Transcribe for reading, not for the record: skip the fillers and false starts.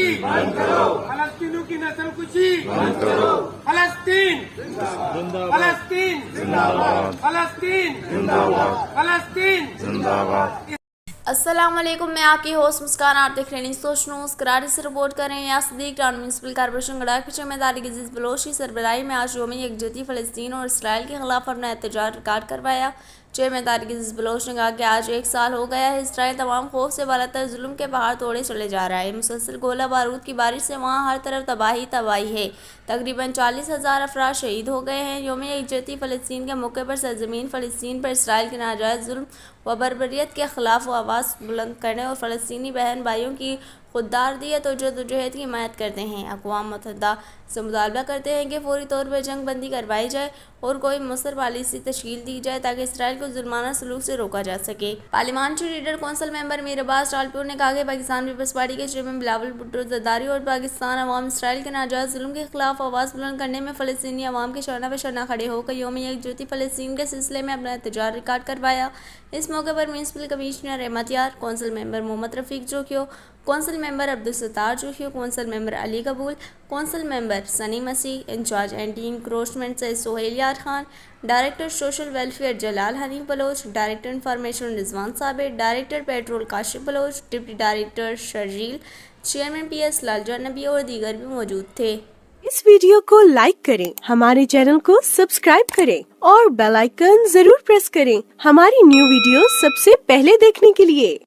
खुशी बंद करो, फलस्तीनियों की नस्ल खुशी बंद करो, फलस्तीन फलस्तीन जिंदाबाद, फलस्तीन जिंदाबाद, फलस्तीन जिंदाबाद। अस्सलाम वालेकुम, मैं आपकी होस्ट मुस्कान। आप देख रहे हैं सोच न्यूज़। कराची से रिपोर्ट कर रहे हैं या Sadiq town municipal corporation Gadakh की जिम्मेदारी अजीज बलोच की सरबराही में आज यौम यकजहती फ़लस्तीन और इसराइल के खिलाफ अपना एहतजाज रिकॉर्ड करवाया। जिम्मेदारी अजीज बलोच ने कहा कि आज 1 साल हो गया है, इसराइल तमाम खौफ से बालातर जुल्म के पहाड़ तोड़े चले जा रहा है। मुसलसल गोला बारूद की बारिश से वहाँ हर तरफ तबाही तबाही है। तकरीबन 40,000 अफराद शहीद हो गए हैं। यौम यकजहती फ़लस्तीन के मौके पर सरजमीन फ़लस्तीन पर इसराइल के नाजायज़ जुल्म व बर्बरियत के खिलाफ आवाज़ बुलंद करने और फ़लस्तीनी बहन भाइयों की खुददारदियत और जदोजहद की हिमायत करते हैं। अक़वाम मुत्तहिदा से मुतालबा करते हैं कि फौरी तौर पर जंग बंदी करवाई जाए और कोई मुसर पॉलिसी तश्कील दी जाए ताकि इसराइल को जुल्माना सलूक से रोका जा सके। Parliamentary leader council member Mir Abbas Ralpur ने कहा कि पाकिस्तान पीपल्स पार्टी के चेयरमैन बिलावल भुट्टो ज़रदारी और पाकिस्तान अवाम इसराइल के नाजायज़ जुल्म के खिलाफ आवाज़ बुलंद करने में फ़लस्तीनी अवाम के शरना व शरना खड़े होकर यौम यकजहती फ़लस्तीन के सिलसिले में अपना एहतजाज रिकॉर्ड करवाया। इस मौके पर municipal commissioner Ahmed Yar, council member Mohammad Rafiq Jokhio, council member Abdul Sattar Jokhio, council member Ali Kabool, council member Sunny Masih, incharge anti encroachment से Sohail Yar Khan, director social welfare Jalal Hanif Baloch, director information Rizwan Sabir, director petrol Kashif Baloch, deputy director Sharjeel, chairman PS लालजा नबी और दीगर भी मौजूद थे। इस वीडियो को लाइक करें, हमारे चैनल को सब्सक्राइब करें और बेल आइकन जरूर प्रेस करें हमारी न्यू वीडियो सबसे पहले देखने के लिए।